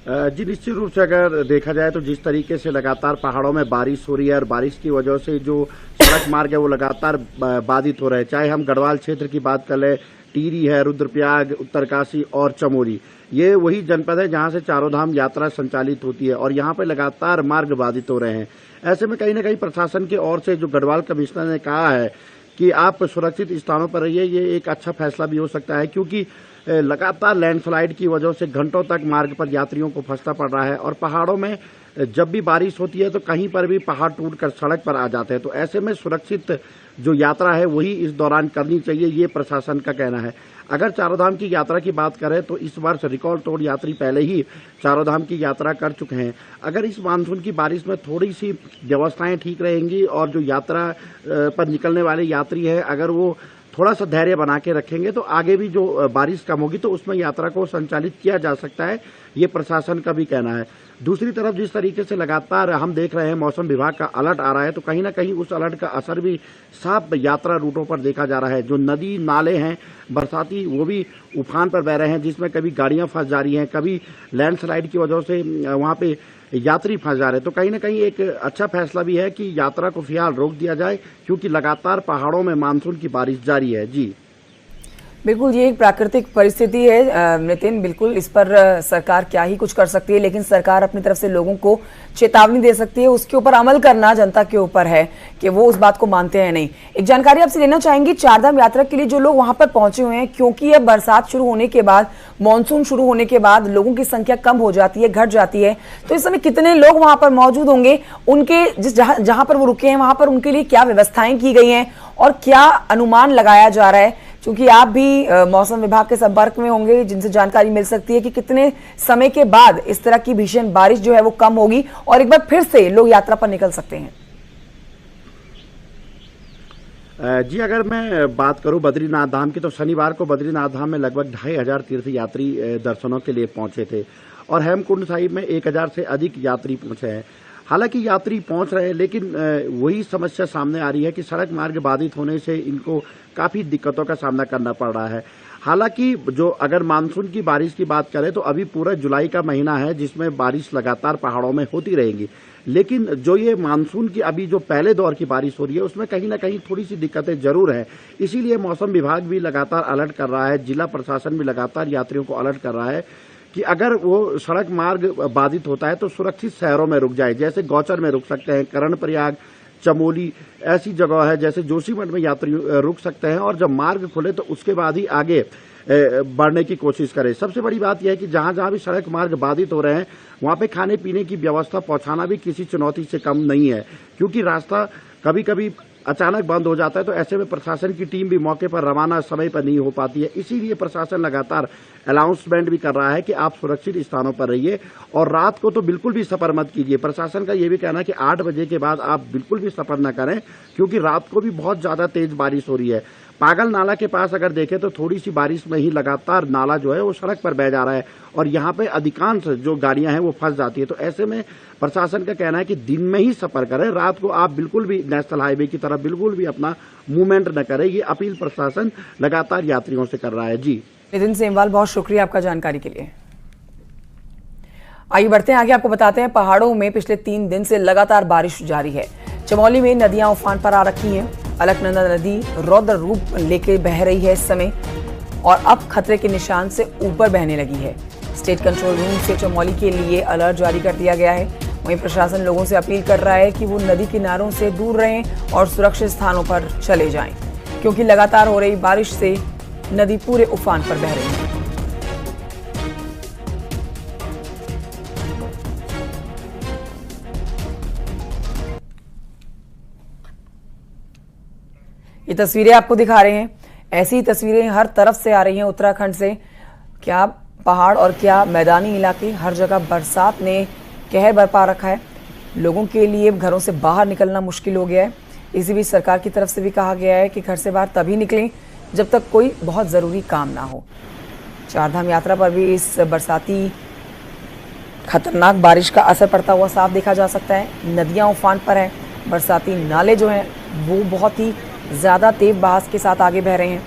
जी निश्चित रूप से अगर देखा जाए तो जिस तरीके से लगातार पहाड़ों में बारिश हो रही है और बारिश की वजह से जो सड़क मार्ग है वो लगातार बाधित हो रहे हैं, चाहे हम गढ़वाल क्षेत्र की बात कर लें, टिहरी है, रुद्रप्रयाग, उत्तरकाशी और चमोली, ये वही जनपद है जहां से चारों धाम यात्रा संचालित होती है और यहाँ पे लगातार मार्ग बाधित हो रहे हैं। ऐसे में कहीं ना कहीं प्रशासन की ओर से जो गढ़वाल कमिश्नर ने कहा है कि आप सुरक्षित स्थानों पर रहिए, ये एक अच्छा फैसला भी हो सकता है, क्योंकि लगातार लैंडस्लाइड की वजह से घंटों तक मार्ग पर यात्रियों को फंसना पड़ रहा है और पहाड़ों में जब भी बारिश होती है तो कहीं पर भी पहाड़ टूटकर सड़क पर आ जाते हैं। तो ऐसे में सुरक्षित जो यात्रा है वही इस दौरान करनी चाहिए, ये प्रशासन का कहना है। अगर चारों धाम की यात्रा की बात करें तो इस वर्ष रिकॉर्ड तोड़ यात्री पहले ही चारों धाम की यात्रा कर चुके हैं। अगर इस मानसून की बारिश में थोड़ी सी व्यवस्थाएं ठीक रहेंगी और जो यात्रा पर निकलने वाले यात्री है अगर वो थोड़ा सा धैर्य बना के रखेंगे तो आगे भी जो बारिश कम होगी तो उसमें यात्रा को संचालित किया जा सकता है, ये प्रशासन का भी कहना है। दूसरी तरफ जिस तरीके से लगातार हम देख रहे हैं मौसम विभाग का अलर्ट आ रहा है तो कहीं ना कहीं उस अलर्ट का असर भी साफ यात्रा रूटों पर देखा जा रहा है। जो नदी नाले हैं बरसाती वो भी उफान पर बह रहे हैं, जिसमें कभी गाड़ियां फंस जा रही हैं, कभी लैंडस्लाइड की वजह से वहां पे यात्री फंस जा रहे हैं। तो कहीं ना कहीं एक अच्छा फैसला भी है कि यात्रा को फिलहाल रोक दिया जाए, क्योंकि लगातार पहाड़ों में मानसून की बारिश जारी है। जी बिल्कुल, ये एक प्राकृतिक परिस्थिति है नितिन, बिल्कुल इस पर सरकार क्या ही कुछ कर सकती है, लेकिन सरकार अपनी तरफ से लोगों को चेतावनी दे सकती है, उसके ऊपर अमल करना जनता के ऊपर है कि वो उस बात को मानते हैं नहीं। एक जानकारी आपसे लेना चाहेंगे, चारधाम यात्रा के लिए जो लोग वहां पर पहुंचे हुए हैं, क्योंकि अब बरसात शुरू होने के बाद, मानसून शुरू होने के बाद लोगों की संख्या कम हो जाती है, घट जाती है, तो इस समय कितने लोग वहां पर मौजूद होंगे, उनके जहां पर वो रुके हैं वहां पर उनके लिए क्या व्यवस्थाएं की गई हैं और क्या अनुमान लगाया जा रहा है? क्योंकि आप भी मौसम विभाग के संपर्क में होंगे, जिनसे जानकारी मिल सकती है कि कितने समय के बाद इस तरह की भीषण बारिश जो है वो कम होगी और एक बार फिर से लोग यात्रा पर निकल सकते हैं। जी अगर मैं बात करूं बद्रीनाथ धाम की तो शनिवार को बद्रीनाथ धाम में लगभग 2500 तीर्थ यात्री दर्शनों के लिए पहुंचे थे और हेमकुंड साहिब में 1000 से अधिक यात्री पहुंचे हैं। हालांकि यात्री पहुंच रहे हैं लेकिन वही समस्या सामने आ रही है कि सड़क मार्ग बाधित होने से इनको काफी दिक्कतों का सामना करना पड़ रहा है। हालांकि जो अगर मानसून की बारिश की बात करें तो अभी पूरा जुलाई का महीना है जिसमें बारिश लगातार पहाड़ों में होती रहेगी, लेकिन जो ये मानसून की अभी जो पहले दौर की बारिश हो रही है उसमें कहीं ना कहीं थोड़ी सी दिक्कतें जरूर है। इसीलिए मौसम विभाग भी लगातार अलर्ट कर रहा है, जिला प्रशासन भी लगातार यात्रियों को अलर्ट कर रहा है कि अगर वो सड़क मार्ग बाधित होता है तो सुरक्षित शहरों में रुक जाए, जैसे गौचर में रुक सकते हैं, कर्णप्रयाग, चमोली ऐसी जगह है, जैसे जोशीमठ में यात्री रुक सकते हैं और जब मार्ग खुले तो उसके बाद ही आगे बढ़ने की कोशिश करें। सबसे बड़ी बात यह है कि जहां जहां भी सड़क मार्ग बाधित हो रहे हैं वहां पे खाने पीने की व्यवस्था पहुंचाना भी किसी चुनौती से कम नहीं है, क्योंकि रास्ता कभी कभी अचानक बंद हो जाता है तो ऐसे में प्रशासन की टीम भी मौके पर रवाना समय पर नहीं हो पाती है। इसीलिए प्रशासन लगातार अनाउंसमेंट भी कर रहा है कि आप सुरक्षित स्थानों पर रहिए और रात को तो बिल्कुल भी सफर मत कीजिए। प्रशासन का यह भी कहना है कि 8 बजे के बाद आप बिल्कुल भी सफर न करें, क्योंकि रात को भी बहुत ज्यादा तेज बारिश हो रही है। पागल नाला के पास अगर देखें तो थोड़ी सी बारिश में ही लगातार नाला जो है वो सड़क पर बह जा रहा है और यहाँ पे अधिकांश जो गाड़ियां हैं वो फंस जाती है। तो ऐसे में प्रशासन का कहना है कि दिन में ही सफर करें, रात को आप बिल्कुल भी नेशनल हाईवे की तरफ बिल्कुल भी अपना मूवमेंट न करें। ये अपील प्रशासन लगातार यात्रियों से कर रहा है। जी नितिन सेमवाल, बहुत शुक्रिया आपका जानकारी के लिए। आइए बढ़ते हैं आगे, आपको बताते हैं पहाड़ों में पिछले 3 दिन से लगातार बारिश जारी है। चमोली में नदियां उफान पर आ रखी हैं। अलकनंदा नदी रौद्र रूप लेके बह रही है इस समय और अब खतरे के निशान से ऊपर बहने लगी है। स्टेट कंट्रोल रूम से चमोली के लिए अलर्ट जारी कर दिया गया है। वहीं प्रशासन लोगों से अपील कर रहा है कि वो नदी किनारों से दूर रहें और सुरक्षित स्थानों पर चले जाएं, क्योंकि लगातार हो रही बारिश से नदी पूरे उफान पर बह रही है। ये तस्वीरें आपको दिखा रहे हैं, ऐसी तस्वीरें हर तरफ से आ रही हैं उत्तराखंड से। क्या पहाड़ और क्या मैदानी इलाके, हर जगह बरसात ने कहर बरपा रखा है। लोगों के लिए घरों से बाहर निकलना मुश्किल हो गया है। इसी बीच सरकार की तरफ से भी कहा गया है कि घर से बाहर तभी निकलें जब तक कोई बहुत ज़रूरी काम ना हो। चारधाम यात्रा पर भी इस बरसाती खतरनाक बारिश का असर पड़ता हुआ साफ देखा जा सकता है। नदियां उफान पर हैं, बरसाती नाले जो हैं वो बहुत ही ज़्यादा तेज बहाव के साथ आगे बह रहे हैं।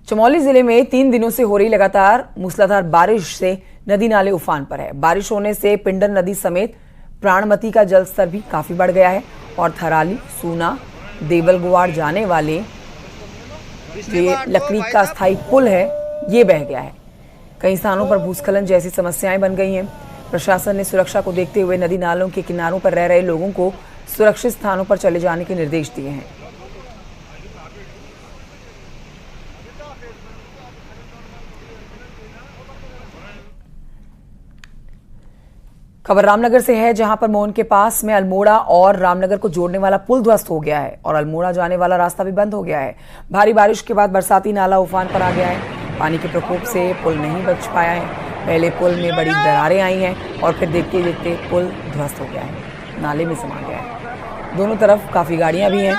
चमोली जिले में 3 दिनों से हो रही लगातार मूसलाधार बारिश से नदी नाले उफान पर है। बारिश होने से पिंडर नदी समेत प्राणमती का जलस्तर भी काफी बढ़ गया है और थराली, सूना, देवलगुवाड़ जाने वाले ये लकड़ी का स्थायी पुल है, ये बह गया है। कई स्थानों पर भूस्खलन जैसी समस्याएं बन गई हैं। प्रशासन ने सुरक्षा को देखते हुए नदी नालों के किनारों पर रह रहे लोगों को सुरक्षित स्थानों पर चले जाने के निर्देश दिए हैं। खबर रामनगर से है, जहां पर मोहन के पास में अल्मोड़ा और रामनगर को जोड़ने वाला पुल ध्वस्त हो गया है और अल्मोड़ा जाने वाला रास्ता भी बंद हो गया है। भारी बारिश के बाद बरसाती नाला उफान पर आ गया है। पानी के प्रकोप से पुल नहीं बच पाया है। पहले पुल में बड़ी दरारें आई हैं और फिर देखते देखते पुल ध्वस्त हो गया है, नाले में समा गया है। दोनों तरफ काफ़ी गाड़ियां भी हैं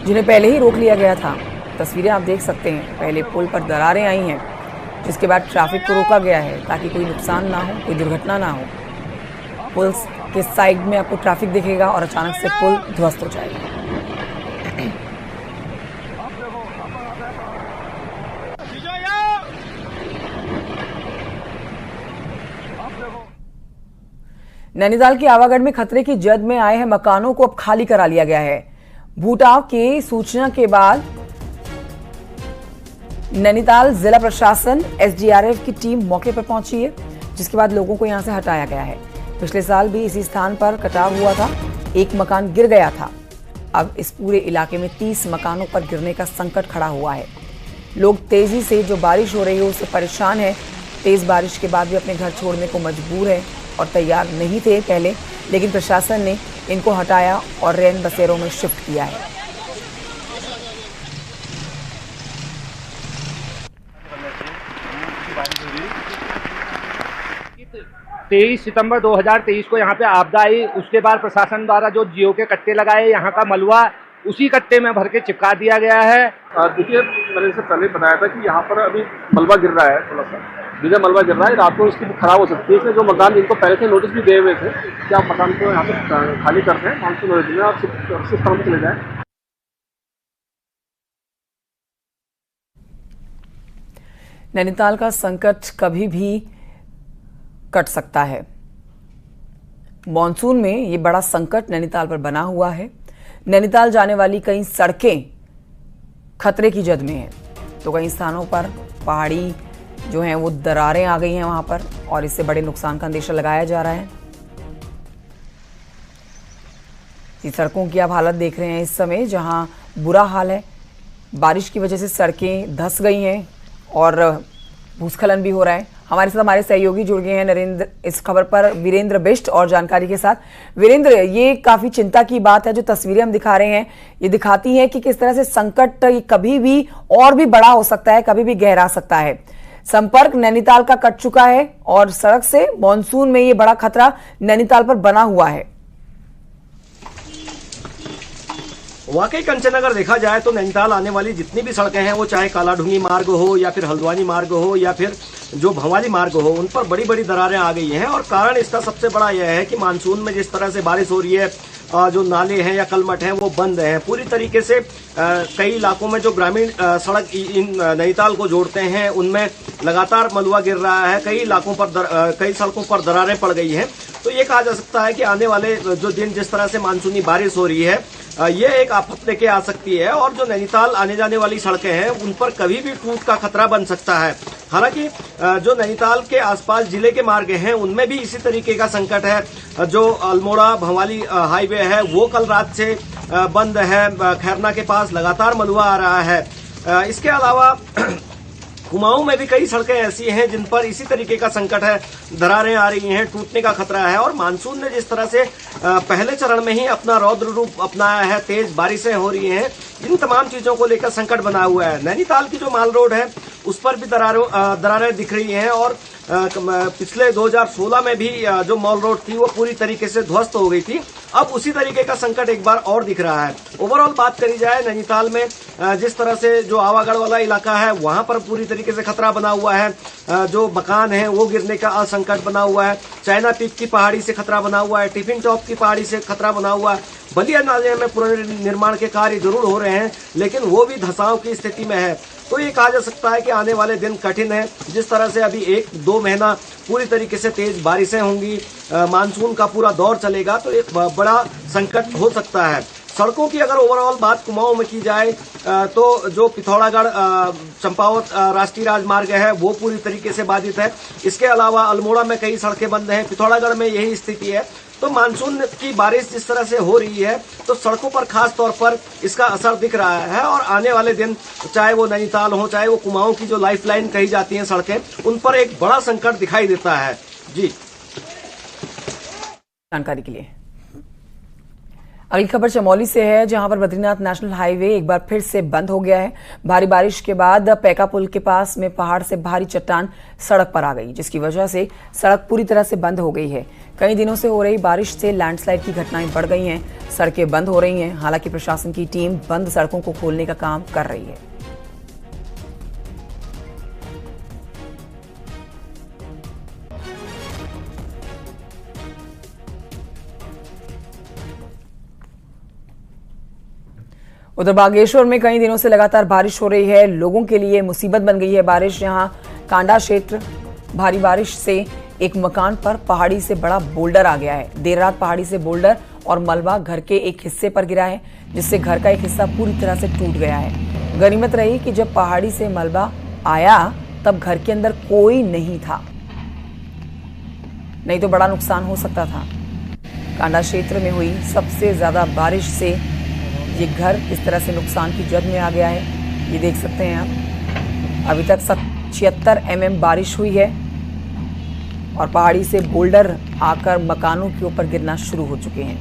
जिन्हें पहले ही रोक लिया गया था। तस्वीरें आप देख सकते हैं, पहले पुल पर दरारें आई हैं, जिसके बाद ट्रैफिक को रोका गया है ताकि कोई नुकसान ना हो, कोई दुर्घटना ना हो। पुल के साइड में आपको ट्रैफिक दिखेगा और अचानक से पुल ध्वस्त हो जाएगा। नैनीताल के आवागढ़ में खतरे की जद में आए हैं मकानों को अब खाली करा लिया गया है। भूटाव की सूचना के बाद नैनीताल जिला प्रशासन एसडीआरएफ की टीम मौके पर पहुंची है, जिसके बाद लोगों को यहां से हटाया गया है। पिछले साल भी इसी स्थान पर कटाव हुआ था, एक मकान गिर गया था। अब इस पूरे इलाके में 30 मकानों पर गिरने का संकट खड़ा हुआ है। लोग तेजी से जो बारिश हो रही है उससे परेशान है। तेज बारिश के बाद भी अपने घर छोड़ने को मजबूर है और तैयार नहीं थे पहले, लेकिन प्रशासन ने इनको हटाया और रैन बसेरों में शिफ्ट किया है। 23 सितंबर 2023 को यहाँ पे आपदा आई। उसके बाद प्रशासन द्वारा जो जियो के कट्टे लगाए, यहाँ का मलबा उसी कट्टे में भर के चिपका दिया गया है। देखिए, मैंने इससे पहले बताया था कि यहाँ पर अभी मलबा गिर रहा है, थोड़ा सा बिना मलबा गिर रहा है, रात को इसकी खराब हो सकती है। इसलिए जो मकान जिनको पहले से नोटिस भी दिए हुए थे कि आप मकान को यहाँ पे खाली करते हैं, मानसून नोटिस में आप सुरक्षित स्थान पर चले जाएं। नैनीताल का संकट कभी भी कट सकता है। मॉनसून में ये बड़ा संकट नैनीताल पर बना हुआ है। नैनीताल जाने वाली कई सड़कें खतरे की जद में हैं, तो कई स्थानों पर पहाड़ी जो हैं वो दरारें आ गई हैं वहां पर, और इससे बड़े नुकसान का अंदेशा लगाया जा रहा है। इस सड़कों की आप हालत देख रहे हैं इस समय, जहां बुरा हाल है। बारिश की वजह से सड़कें धंस गई हैं और भूस्खलन भी हो रहा है। हमारे साथ हमारे सहयोगी जुड़ गए हैं नरेंद्र, इस खबर पर वीरेंद्र बिष्ट और जानकारी के साथ। वीरेंद्र, ये काफी चिंता की बात है, जो तस्वीरें हम दिखा रहे हैं ये दिखाती हैं कि किस तरह से संकट ये कभी भी और भी बड़ा हो सकता है, कभी भी गहरा सकता है। संपर्क नैनीताल का कट चुका है और सड़क से मॉनसून में ये बड़ा खतरा नैनीताल पर बना हुआ है। वाकई कंचन, अगर देखा जाए तो नैनीताल आने वाली जितनी भी सड़कें हैं, वो चाहे कालाढूंगी मार्ग हो या फिर हल्द्वानी मार्ग हो या फिर जो भंवाली मार्ग हो, उन पर बड़ी बड़ी दरारें आ गई हैं। और कारण इसका सबसे बड़ा यह है कि मानसून में जिस तरह से बारिश हो रही है, जो नाले हैं या कलमट हैं वो बंद हैं पूरी तरीके से। कई इलाकों में जो ग्रामीण सड़क इन नैनीताल को जोड़ते हैं, उनमें लगातार मलबा गिर रहा है। कई इलाकों पर कई सड़कों पर दरारें पड़ गई हैं। तो ये कहा जा सकता है कि आने वाले जो दिन जिस तरह से मानसूनी बारिश हो रही है, ये एक आफत लेके आ सकती है और जो नैनीताल आने जाने वाली सड़कें हैं उन पर कभी भी टूट का खतरा बन सकता है। हालांकि जो नैनीताल के आसपास जिले के मार्ग हैं उनमें भी इसी तरीके का संकट है। जो अल्मोड़ा भंवाली हाईवे है वो कल रात से बंद है। खैरना के पास लगातार मलबा आ रहा है। इसके अलावा कुमाऊं में भी कई सड़कें ऐसी हैं जिन पर इसी तरीके का संकट है, दरारें आ रही हैं, टूटने का खतरा है। और मानसून ने जिस तरह से पहले चरण में ही अपना रौद्र रूप अपनाया है, तेज बारिशें हो रही हैं, इन तमाम चीजों को लेकर संकट बना हुआ है। नैनीताल की जो माल रोड है उस पर भी दरारें दिख रही हैं और पिछले 2016 में भी जो मॉल रोड थी वो पूरी तरीके से ध्वस्त हो गई थी। अब उसी तरीके का संकट एक बार और दिख रहा है। ओवरऑल बात करी जाए नैनीताल में, जिस तरह से जो आवागढ़ वाला इलाका है वहां पर पूरी तरीके से खतरा बना हुआ है। जो मकान है वो गिरने का संकट बना हुआ है। चाइना पीक की पहाड़ी से खतरा बना हुआ है, टिफिन टॉप की पहाड़ी से खतरा बना हुआ है। बलिया नाले में पुनर्निर्माण के कार्य जरूर हो रहे हैं, लेकिन वो भी धंसाव की स्थिति में है। तो ये कहा जा सकता है कि आने वाले दिन कठिन है। जिस तरह से अभी 1-2 महीना पूरी तरीके से तेज बारिशें होंगी, मानसून का पूरा दौर चलेगा, तो एक बड़ा संकट हो सकता है। सड़कों की अगर ओवरऑल बात कुमाऊं में की जाए तो जो पिथौरागढ़ चंपावत राष्ट्रीय राजमार्ग है वो पूरी तरीके से बाधित है। इसके अलावा अल्मोड़ा में कई सड़कें बंद हैं, पिथौरागढ़ में यही स्थिति है। तो मानसून की बारिश जिस तरह से हो रही है तो सड़कों पर खास तौर पर इसका असर दिख रहा है, और आने वाले दिन चाहे वो नैनीताल हो, चाहे वो कुमाऊं की जो लाइफलाइन कही जाती हैं सड़कें, उन पर एक बड़ा संकट दिखाई देता है। जी, जानकारी के लिए अगली खबर चमोली से है, जहां पर बद्रीनाथ नेशनल हाईवे एक बार फिर से बंद हो गया है। भारी बारिश के बाद पैका पुल के पास में पहाड़ से भारी चट्टान सड़क पर आ गई, जिसकी वजह से सड़क पूरी तरह से बंद हो गई है। कई दिनों से हो रही बारिश से लैंडस्लाइड की घटनाएं बढ़ गई हैं, सड़कें बंद हो रही हैं। हालांकि प्रशासन की टीम बंद सड़कों को खोलने का काम कर रही है। उधर बागेश्वर में कई दिनों से लगातार बारिश हो रही है, लोगों के लिए मुसीबत बन गई है बारिश। यहां कांडा क्षेत्र भारी बारिश से एक मकान पर पहाड़ी से बड़ा बोल्डर आ गया है। देर रात पहाड़ी से बोल्डर और मलबा घर के एक हिस्से पर गिरा है, जिससे घर का एक हिस्सा पूरी तरह से टूट गया है। गनीमत रही कि जब पहाड़ी से मलबा आया तब घर के अंदर कोई नहीं था, नहीं तो बड़ा नुकसान हो सकता था। कांडा क्षेत्र में हुई सबसे ज्यादा बारिश से ये घर इस तरह से नुकसान की जद में आ गया है। ये देख सकते हैं आप, अभी तक 76 mm बारिश हुई है और पहाड़ी से बोल्डर आकर मकानों के ऊपर गिरना शुरू हो चुके हैं।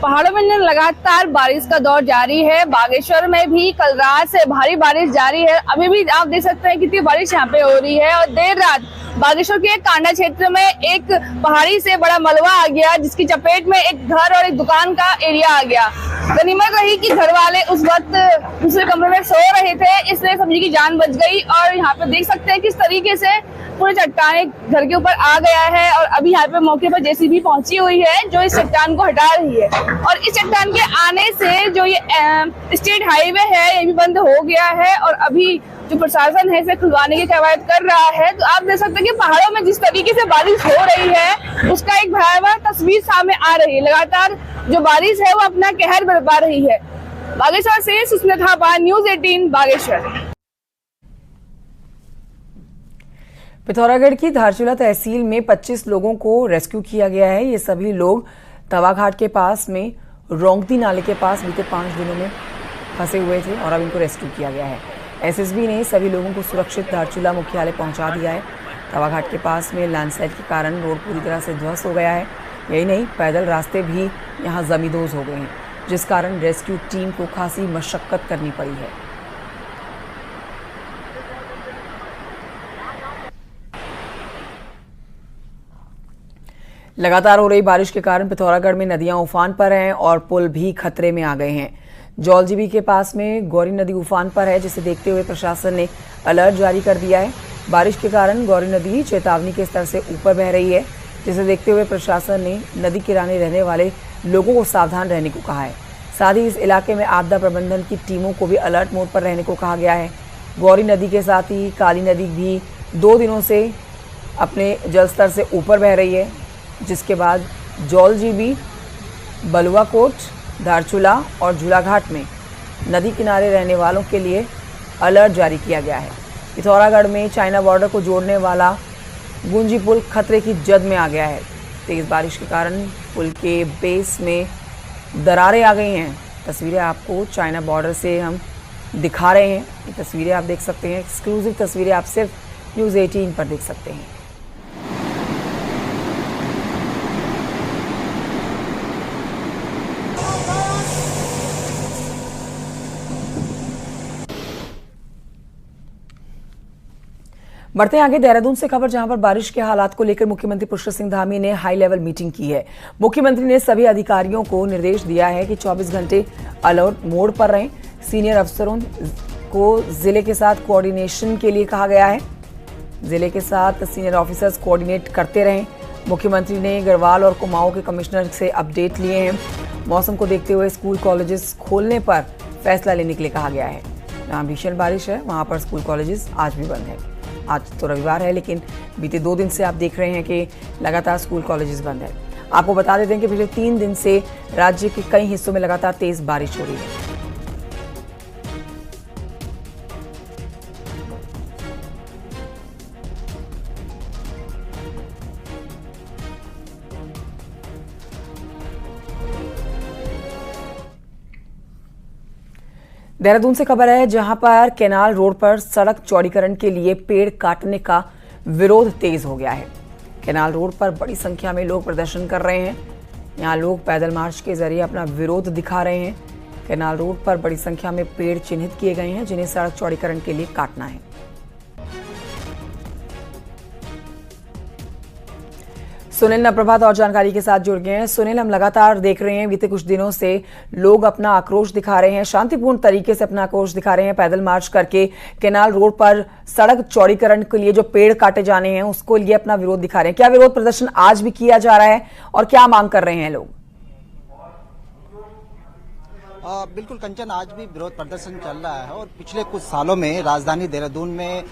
पहाड़ों में लगातार बारिश का दौर जारी है। बागेश्वर में भी कल रात से भारी बारिश जारी है। अभी भी आप देख सकते हैं कितनी बारिश यहाँ पे हो रही है। और देर रात बागेश्वर के कांडा क्षेत्र में एक पहाड़ी से बड़ा मलबा आ गया, जिसकी चपेट में एक घर और एक दुकान का एरिया आ गया। गनीमत रही कि घर वाले उस वक्त दूसरे कमरे में सो रहे थे, इसलिए सभी की जान बच गई। और यहाँ पे देख सकते हैं किस तरीके से पूरे चट्टान घर के ऊपर आ गया है। और अभी यहाँ पे मौके पर जेसीबी पहुंची हुई है, जो इस चट्टान को हटा रही है। और इस चट्टान के आने से जो ये स्टेट हाईवे है ये भी बंद हो गया है, और अभी जो प्रशासन है इसे खुलवाने की कवायद कर रहा है। तो आप देख सकते हैं कि पहाड़ों में जिस तरीके से बारिश हो रही है उसका एक भयावह तस्वीर सामने आ रही है। लगातार जो बारिश है वो अपना कहर बरपा रही है। बागेश्वर से सुष्मिता थापा, न्यूज़ 18 बागेश्वर। पिथौरागढ़ की धारचूला तहसील में 25 लोगों को रेस्क्यू किया गया है। ये सभी लोग तवाघाट के पास में रोंगती नाले के पास बीते 5 दिनों में फंसे हुए थे और अब इनको रेस्क्यू किया गया है। एसएसबी ने सभी लोगों को सुरक्षित धारचूला मुख्यालय पहुंचा दिया है। तवाघाट के पास में लैंडस्लाइड के कारण रोड पूरी तरह से ध्वस्त हो गया है। यही नहीं, पैदल रास्ते भी यहां जमींदोज हो गए हैं, जिस कारण रेस्क्यू टीम को खासी मशक्कत करनी पड़ी है। लगातार हो रही बारिश के कारण पिथौरागढ़ में नदियां उफान पर हैं और पुल भी खतरे में आ गए हैं। जौलजीबी के पास में गौरी नदी उफान पर है, जिसे देखते हुए प्रशासन ने अलर्ट जारी कर दिया है। बारिश के कारण गौरी नदी चेतावनी के स्तर से ऊपर बह रही है, जिसे देखते हुए प्रशासन ने नदी किनारे रहने वाले लोगों को सावधान रहने को कहा है। साथ ही इस इलाके में आपदा प्रबंधन की टीमों को भी अलर्ट मोड पर रहने को कहा गया है। गौरी नदी के साथ ही काली नदी भी 2 दिनों से अपने जलस्तर से ऊपर बह रही है, जिसके बाद जौलजीबी, बलुआकोट, धारचूला और झूलाघाट में नदी किनारे रहने वालों के लिए अलर्ट जारी किया गया है। पिथौरागढ़ में चाइना बॉर्डर को जोड़ने वाला गुंजी पुल खतरे की जद में आ गया है। तेज बारिश के कारण पुल के बेस में दरारें आ गई हैं। तस्वीरें आपको चाइना बॉर्डर से हम दिखा रहे हैं। ये तस्वीरें आप देख सकते हैं, एक्सक्लूसिव तस्वीरें आप सिर्फ न्यूज़ 18 पर देख सकते हैं। बढ़ते आगे देहरादून से खबर, जहां पर बारिश के हालात को लेकर मुख्यमंत्री पुष्कर सिंह धामी ने हाई लेवल मीटिंग की है। मुख्यमंत्री ने सभी अधिकारियों को निर्देश दिया है कि 24 घंटे अलर्ट मोड पर रहें। सीनियर अफसरों को जिले के साथ कोऑर्डिनेशन के लिए कहा गया है। जिले के साथ सीनियर ऑफिसर्स कोऑर्डिनेट करते रहें। मुख्यमंत्री ने गढ़वाल और कुमाऊं के कमिश्नर से अपडेट लिए हैं। मौसम को देखते हुए स्कूल कॉलेजेस खोलने पर फैसला लेने के लिए कहा गया है। जहां भीषण बारिश है वहां पर स्कूल कॉलेजेस आज भी बंद है। आज तो रविवार है, लेकिन बीते 2 दिन से आप देख रहे हैं कि लगातार स्कूल कॉलेजेस बंद है। आपको बता देते हैं कि पिछले 3 दिन से राज्य के कई हिस्सों में लगातार तेज बारिश हो रही है। देहरादून से खबर है, जहां पर केनाल रोड पर सड़क चौड़ीकरण के लिए पेड़ काटने का विरोध तेज हो गया है। केनाल रोड पर बड़ी संख्या में लोग प्रदर्शन कर रहे हैं। यहां लोग पैदल मार्च के जरिए अपना विरोध दिखा रहे हैं। केनाल रोड पर बड़ी संख्या में पेड़ चिन्हित किए गए हैं, जिन्हें सड़क चौड़ीकरण के लिए काटना है। सुनील नप्रभात और जानकारी के साथ जुड़ गए हैं। सुनील, हम लगातार देख रहे हैं बीते कुछ दिनों से लोग अपना आक्रोश दिखा रहे हैं, शांतिपूर्ण तरीके से अपना आक्रोश दिखा रहे हैं, पैदल मार्च करके केनाल रोड पर सड़क चौड़ीकरण के लिए जो पेड़ काटे जाने हैं उसको लिए अपना विरोध दिखा रहे हैं। क्या विरोध प्रदर्शन आज भी किया जा रहा है और क्या मांग कर रहे हैं लोग? बिल्कुल कंचन, आज भी विरोध प्रदर्शन चल रहा है और पिछले कुछ सालों में राजधानी देहरादून में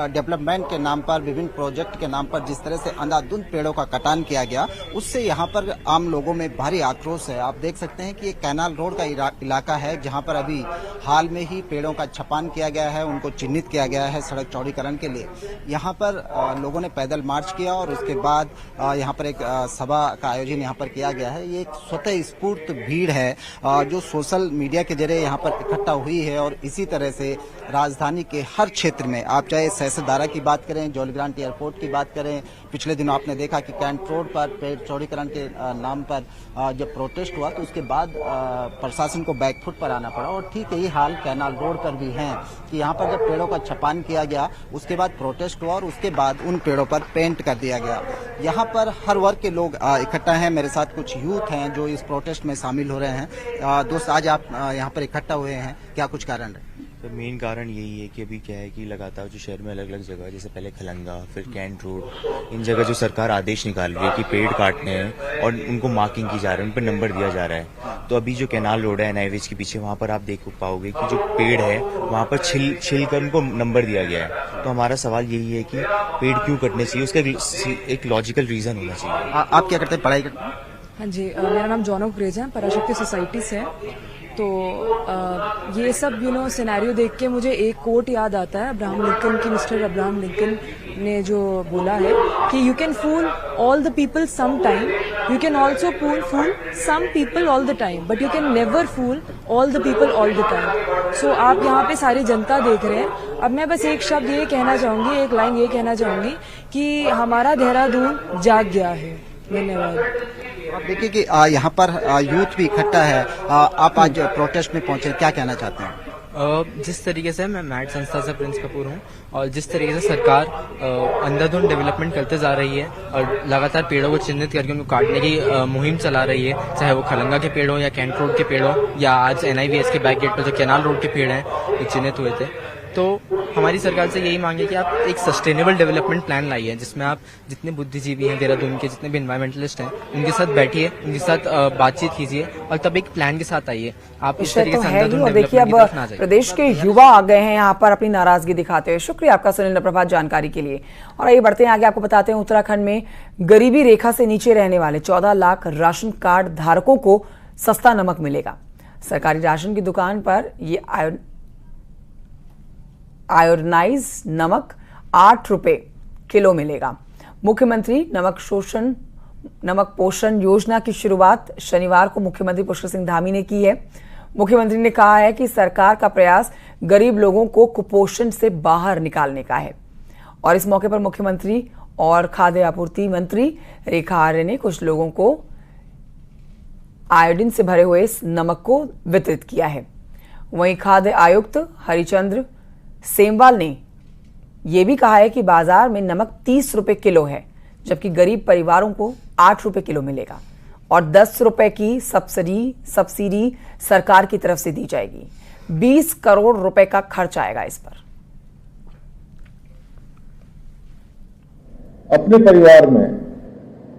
डेवलपमेंट के नाम पर, विभिन्न प्रोजेक्ट के नाम पर जिस तरह से अंधाधुंध पेड़ों का कटान किया गया, उससे यहाँ पर आम लोगों में भारी आक्रोश है। आप देख सकते हैं कि ये कैनाल रोड का इलाका है, जहाँ पर अभी हाल में ही पेड़ों का छपान किया गया है, उनको चिन्हित किया गया है सड़क चौड़ीकरण के लिए। यहाँ पर लोगों ने पैदल मार्च किया और उसके बाद यहाँ पर एक सभा का आयोजन यहाँ पर किया गया है। ये एक स्वतः स्फूर्त भीड़ है जो सोशल मीडिया के जरिए यहाँ पर इकट्ठा हुई है और इसी तरह से राजधानी के हर क्षेत्र में, आप चाहे सैसदारा की बात करें, जौलीग्रांट एयरपोर्ट की बात करें, पिछले दिनों आपने देखा कि कैंट रोड पर पेड़ चौड़ीकरण के नाम पर जब प्रोटेस्ट हुआ तो उसके बाद प्रशासन को बैकफुट पर आना पड़ा। और ठीक यही हाल कैनाल रोड पर भी है कि यहाँ पर जब पेड़ों का छपान किया गया उसके बाद प्रोटेस्ट हुआ और उसके बाद उन पेड़ों पर पेंट कर दिया गया। यहाँ पर हर वर्ग के लोग इकट्ठा हैं। मेरे साथ कुछ यूथ हैं जो इस प्रोटेस्ट में शामिल हो रहे हैं। दोस्त, आज आप यहाँ पर इकट्ठा हुए हैं, क्या कुछ कारण है? तो मेन कारण यही है कि अभी क्या है कि लगातार जो शहर में अलग अलग जगह, जैसे पहले खलंगा, फिर कैंट रोड, इन जगह जो सरकार आदेश निकाल रही है कि पेड़ काटने हैं और उनको मार्किंग की जा रही है, उन पर नंबर दिया जा रहा है। तो अभी जो कैनाल रोड है एनआईवीएच के पीछे, वहां पर आप देख पाओगे कि जो पेड़ है वहां पर छिल कर उनको नंबर दिया गया है। तो हमारा सवाल यही है कि पेड़ क्यों कटने चाहिए, उसका एक लॉजिकल रीजन होना चाहिए। आप क्या करते हैं, पढ़ाई करते हैं? हाँ जी, मेरा नाम जॉन ऑफ है, पराशक्ति सोसाइटी से है। तो ये सब सिनेरियो देख के मुझे एक कोट याद आता है अब्राहम लिंकन की। मिस्टर अब्राहम लिंकन ने जो बोला है कि you can fool all the people some time, you can also fool some people all the time, but you can never fool all the people all the time. So आप यहाँ पे सारी जनता देख रहे हैं। अब मैं बस एक शब्द ये कहना चाहूंगी, एक लाइन ये कहना चाहूंगी कि हमारा देहरादून जाग गया है। धन्यवाद। आप देखिए कि यहाँ पर यूथ भी इकट्ठा है। आप आज प्रोटेस्ट में पहुंचे, क्या कहना चाहते हैं? जिस तरीके से मैं मैट संस्था से प्रिंस कपूर हूँ और जिस तरीके से सरकार अंधाधुंध डेवलपमेंट करते जा रही है और लगातार पेड़ों को चिन्हित करके उनको काटने की मुहिम चला रही है, चाहे वो खलंगा के पेड़ हो या कैंट रोड के पेड़ हो या आज एनआईवीएच के बैक गेट पर जो कैनाल रोड के पेड़ हैं जो चिन्हित हुए थे। तो हमारी सरकार से यही मांगे कि आप एक सस्टेनेबल डेवलपमेंट प्लान लाइए, जिसमें आप जितने बुद्धिजीवी हैं देहरादून के, जितने भी एनवायरमेंटलिस्ट हैं, उनके साथ बैठिए, उनके साथ बातचीत कीजिए और तब एक प्लान के साथ आइए। आप इस तरीके से अंधाधुंध देखिए, अब प्रदेश के युवा आ गए हैं यहाँ पर अपनी नाराजगी दिखाते हुए। शुक्रिया आपका सुनील नप्रभात जानकारी के लिए। और आइए बढ़ते हैं आगे, आपको बताते हैं उत्तराखंड में गरीबी रेखा से नीचे रहने वाले 14 लाख राशन कार्ड धारकों को सस्ता नमक मिलेगा। सरकारी राशन की दुकान पर ये आयोडनाइज नमक 8 रुपए किलो मिलेगा। मुख्यमंत्री नमक पोषण योजना की शुरुआत शनिवार को मुख्यमंत्री पुष्कर सिंह धामी ने की है। मुख्यमंत्री ने कहा है कि सरकार का प्रयास गरीब लोगों को कुपोषण से बाहर निकालने का है। और इस मौके पर मुख्यमंत्री और खाद्य आपूर्ति मंत्री रेखा आर्य ने कुछ लोगों को आयोडीन से भरे हुए इस नमक को वितरित किया है। वहीं खाद्य आयुक्त हरिचंद्र सेमवाल ने यह भी कहा है कि बाजार में नमक 30 रुपए किलो है, जबकि गरीब परिवारों को 8 रुपए किलो मिलेगा और 10 रुपए की सब्सिडी सरकार की तरफ से दी जाएगी। 20 करोड़ रुपए का खर्च आएगा इस पर। अपने परिवार में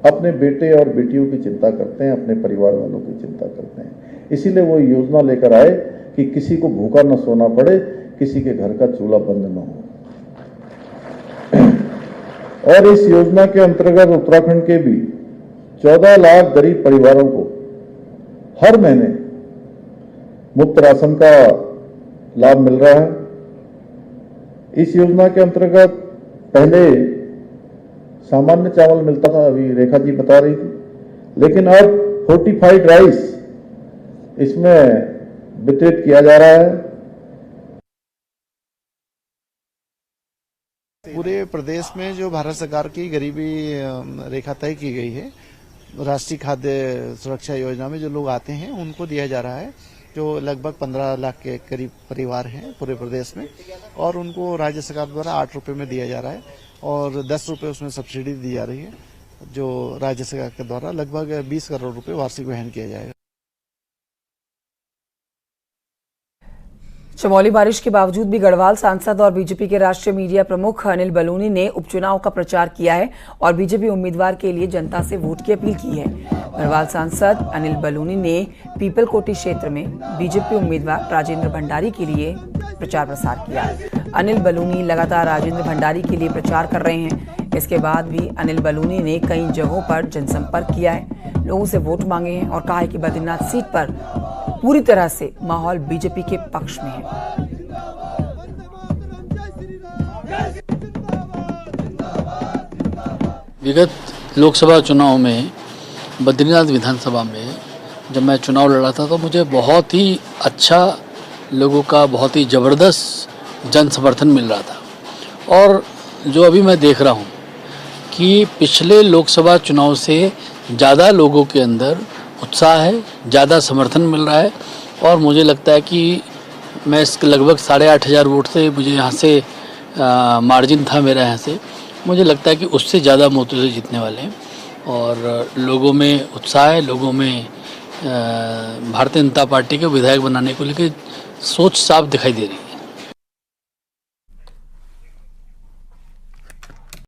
अपने बेटे और बेटियों की चिंता करते हैं, अपने परिवार वालों की चिंता करते हैं। इसीलिए वो योजना लेकर आए कि किसी को भूखा न सोना पड़े, किसी के घर का चूल्हा बंद न हो। और इस योजना के अंतर्गत उत्तराखंड के भी 14 लाख गरीब परिवारों को हर महीने मुफ्त राशन का लाभ मिल रहा है। इस योजना के अंतर्गत पहले सामान्य चावल मिलता था, अभी रेखा जी बता रही थी, लेकिन अब फोर्टिफाइड राइस इसमें वितरित किया जा रहा है। पूरे प्रदेश में जो भारत सरकार की गरीबी रेखा तय की गई है, राष्ट्रीय खाद्य सुरक्षा योजना में जो लोग आते हैं उनको दिया जा रहा है, जो लगभग 15 लाख के करीब परिवार हैं पूरे प्रदेश में, और उनको राज्य सरकार द्वारा 8 रुपये में दिया जा रहा है और 10 रुपये उसमें सब्सिडी दी जा रही है, जो राज्य सरकार के द्वारा लगभग 20 करोड़ रुपये वार्षिक वहन किया जाएगा। चमोली बारिश के बावजूद भी गढ़वाल सांसद और बीजेपी के राष्ट्रीय मीडिया प्रमुख अनिल बलूनी ने उपचुनाव का प्रचार किया है और बीजेपी उम्मीदवार के लिए जनता से वोट की अपील की है। गढ़वाल सांसद अनिल बलूनी ने पीपलकोटी क्षेत्र में बीजेपी उम्मीदवार राजेंद्र भंडारी के लिए प्रचार प्रसार किया। अनिल बलूनी लगातार राजेंद्र भंडारी के लिए प्रचार कर रहे हैं। इसके बाद भी अनिल बलूनी ने कई जगहों पर जनसंपर्क किया है, लोगों से वोट मांगे हैं और कहा है कि बद्रीनाथ सीट पर पूरी तरह से माहौल बीजेपी के पक्ष में है। विगत लोकसभा चुनाव में बद्रीनाथ विधानसभा में जब मैं चुनाव लड़ा था तो मुझे बहुत ही अच्छा लोगों का बहुत ही ज़बरदस्त जन समर्थन मिल रहा था। और जो अभी मैं देख रहा हूँ कि पिछले लोकसभा चुनाव से ज़्यादा लोगों के अंदर उत्साह है, ज़्यादा समर्थन मिल रहा है और मुझे लगता है कि मैं इसके लगभग 8,500 वोट से मुझे यहाँ से मार्जिन था मेरा यहाँ से, मुझे लगता है कि उससे ज़्यादा मतों से जीतने वाले हैं और लोगों में उत्साह है, लोगों में भारतीय जनता पार्टी के विधायक बनाने को लेकर सोच साफ दिखाई दे रही है।